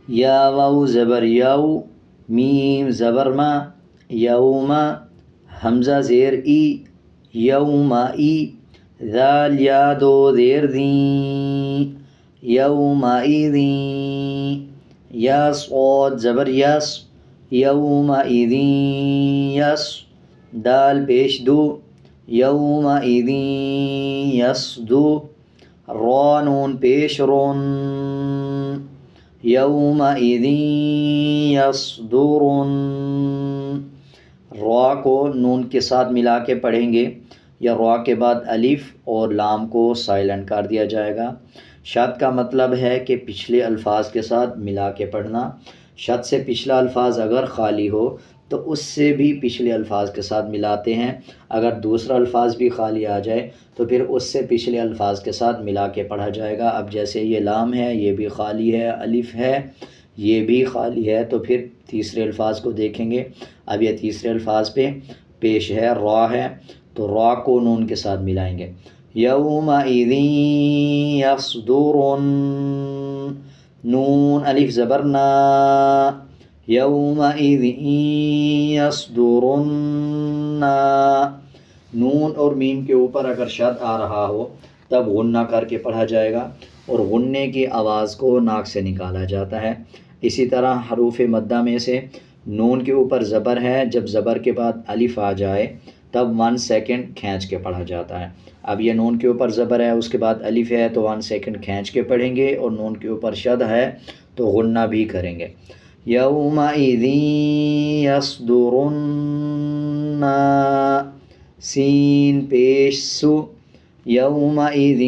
یا واو زبر یاو، میم زبر ما، یوم حمزہ زیر ای، یوم ای، ذال یا دو زیر دیں، یوم ایذین، یا صاد زبر یس، یوم ایذین یس، دال پیش دو، یوم ایذین یصدو، را نون پیش رون، یوم ایذین یصدرن، را کو نون کے ساتھ ملا کے پڑھیں گے یا را کے بعد الف اور لام کو سائلنٹ کر دیا جائے گا۔ شد کا مطلب ہے کہ پچھلے الفاظ کے ساتھ ملا کے پڑھنا۔ شد سے پچھلا الفاظ اگر خالی ہو تو اس سے بھی پچھلے الفاظ کے ساتھ ملاتے ہیں، اگر دوسرا الفاظ بھی خالی آ جائے تو پھر اس سے پچھلے الفاظ کے ساتھ ملا کے پڑھا جائے گا۔ اب جیسے یہ لام ہے، یہ بھی خالی ہے، الف ہے، یہ بھی خالی ہے، تو پھر تیسرے الفاظ کو دیکھیں گے۔ اب یہ تیسرے الفاظ پہ پیش ہے، را ہے، تو را کو نون کے ساتھ ملائیں گے، یومئذ یصدرن، نون الف زبر نا، یومئذ یصدرن، نون اور میم کے اوپر اگر شد آ رہا ہو تب غنہ کر کے پڑھا جائے گا، اور غنّے کی آواز کو ناک سے نکالا جاتا ہے۔ اسی طرح حروف مدہ میں سے نون کے اوپر زبر ہے، جب زبر کے بعد الف آ جائے تب 1 سیکنڈ کھینچ کے پڑھا جاتا ہے۔ اب یہ نون کے اوپر زبر ہے، اس کے بعد الف ہے تو 1 سیکنڈ کھینچ کے پڑھیں گے، اور نون کے اوپر شد ہے تو غنہ بھی کریں گے، یومئذ یصدر الناس، سین پیش سو، یومئذ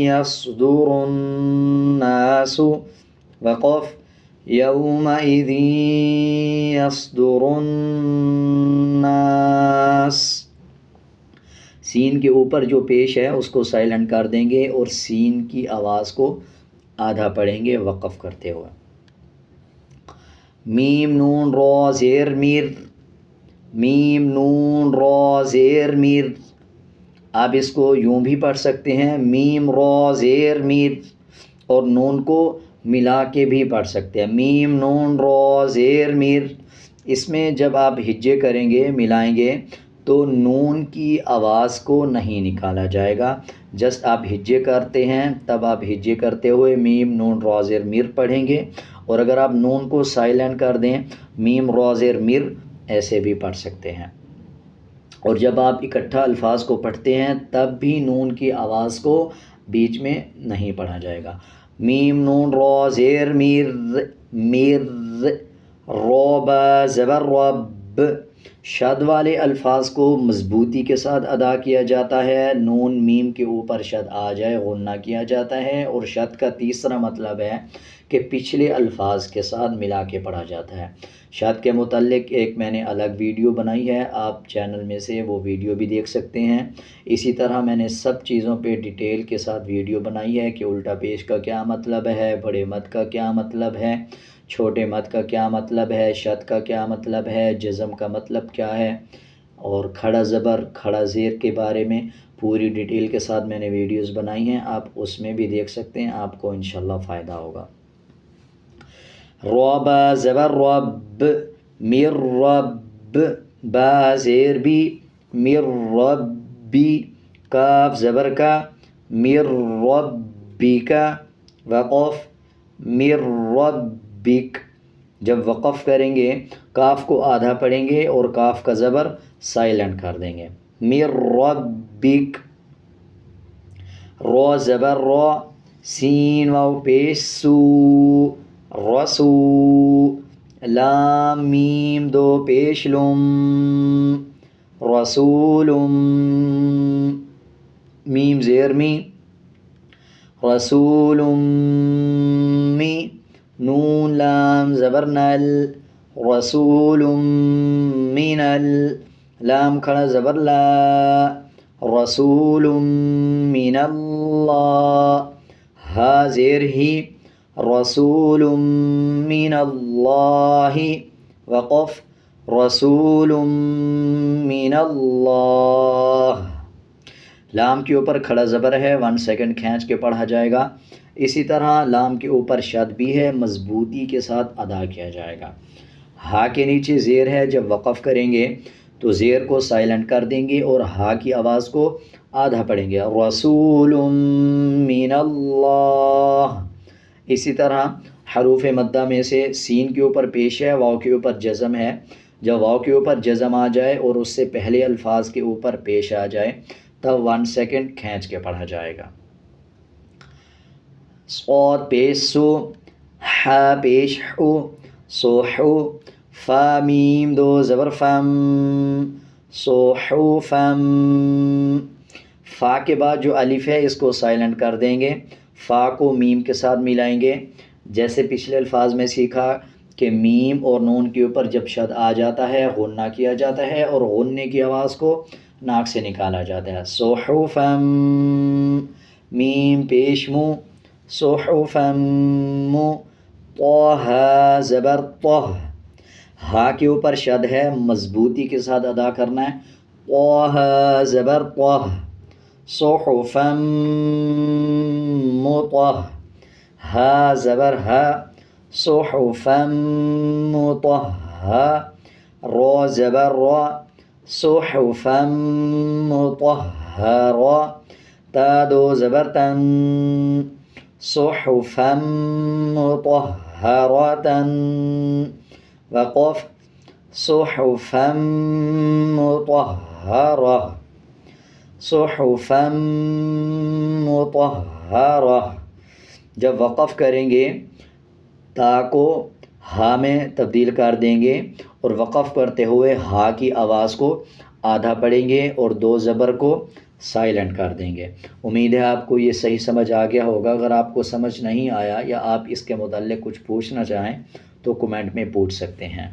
یصدر الناس، وقف، یومئذ یصدر الناس، سین کے اوپر جو پیش ہے اس کو سائلنٹ کر دیں گے اور سین کی آواز کو آدھا پڑھیں گے وقف کرتے ہوئے۔ میم نون را زیر میر، میم نون را زیر میر، آپ اس کو یوں بھی پڑھ سکتے ہیں، میم را زیر میر، اور نون کو ملا کے بھی پڑھ سکتے ہیں، میم نون را زیر میر۔ اس میں جب آپ ہجے کریں گے، ملائیں گے، تو نون کی آواز کو نہیں نکالا جائے گا، جسٹ آپ ہجے کرتے ہیں تب آپ ہجے کرتے ہوئے میم نون را زیر میر پڑھیں گے، اور اگر آپ نون کو سائلنٹ کر دیں، میم را زیر میر ایسے بھی پڑھ سکتے ہیں۔ اور جب آپ اکٹھا الفاظ کو پڑھتے ہیں تب بھی نون کی آواز کو بیچ میں نہیں پڑھا جائے گا، میم نون را زیر میر، میر، رب زبر رب، شد والے الفاظ کو مضبوطی کے ساتھ ادا کیا جاتا ہے، نون میم کے اوپر شد آ جائے غنہ کیا جاتا ہے، اور شد کا تیسرا مطلب ہے کہ پچھلے الفاظ کے ساتھ ملا کے پڑھا جاتا ہے۔ شد کے متعلق ایک میں نے الگ ویڈیو بنائی ہے، آپ چینل میں سے وہ ویڈیو بھی دیکھ سکتے ہیں۔ اسی طرح میں نے سب چیزوں پہ ڈیٹیل کے ساتھ ویڈیو بنائی ہے کہ الٹا پیش کا کیا مطلب ہے، بڑے مد کا کیا مطلب ہے، چھوٹے مد کا کیا مطلب ہے، شد کا کیا مطلب ہے، جزم کا مطلب کیا ہے، اور کھڑا زبر کھڑا زیر کے بارے میں پوری ڈیٹیل کے ساتھ میں نے ویڈیوز بنائی ہیں، آپ اس میں بھی دیکھ سکتے ہیں، آپ کو انشاءاللہ فائدہ ہوگا۔ رب زبر رب، مر رب، با زیر بی، مر ربی، کاف زبر کا، مر ربی کا، وقف، مر ربک، جب وقف کریں گے کاف کو آدھا پڑھیں گے اور کاف کا زبر سائلنٹ کر دیں گے، مر ربک، را زبر را، سین واو پیش سو، رسو، لام میم دو پیش لم، رسولم، میم زیر می، رسولم می، نون لام زبر نل، رسولم من ال، لام کھڑا زبر لا، رسولم من اللہ، ہا زیر ہی، رسول من اللہ، وقف، رسول من اللہ، لام کے اوپر کھڑا زبر ہے 1 سیکنڈ کھینچ کے پڑھا جائے گا. اسی طرح لام کے اوپر شد بھی ہے، مضبوطی کے ساتھ ادا کیا جائے گا. ہا کے نیچے زیر ہے، جب وقف کریں گے تو زیر کو سائلنٹ کر دیں گے اور ہا کی آواز کو آدھا پڑھیں گے، رسول من اللہ. اسی طرح حروف مدہ میں سے سین کے اوپر پیش ہے، واو کے اوپر جزم ہے. جب واو کے اوپر جزم آ جائے اور اس سے پہلے الفاظ کے اوپر پیش آ جائے تب 1 سیکنڈ کھینچ کے پڑھا جائے گا. صاد پیش سو، حا پیش حو، سوحو، فا میم 2 زبر فم، سوحو فم. فا کے بعد جو الف ہے اس کو سائلنٹ کر دیں گے، فا کو میم کے ساتھ ملائیں گے. جیسے پچھلے الفاظ میں سیکھا کہ میم اور نون کے اوپر جب شد آ جاتا ہے غنہ کیا جاتا ہے اور غننے کی آواز کو ناک سے نکالا جاتا ہے. صحفم، میم پیش مو، صحفم مو. طہ زبر طہ، ہا کے اوپر شد ہے، مضبوطی کے ساتھ ادا کرنا ہے. طہ زبر طہ، صحفم مطہ، ہا زبر ہا، صحفم مطہہ. را زبر را، صحفم مطہرہ. تا 2 زبر تن، صحفم مطہرۃ. وقف، صحفم مطہرہ، صحفم مطہرہ. جب وقف کریں گے تا کو ہا میں تبدیل کر دیں گے اور وقف کرتے ہوئے ہا کی آواز کو آدھا پڑھیں گے اور 2 زبر کو سائلنٹ کر دیں گے. امید ہے آپ کو یہ صحیح سمجھ آ گیا ہوگا. اگر آپ کو سمجھ نہیں آیا یا آپ اس کے متعلق کچھ پوچھنا چاہیں تو کمنٹ میں پوچھ سکتے ہیں.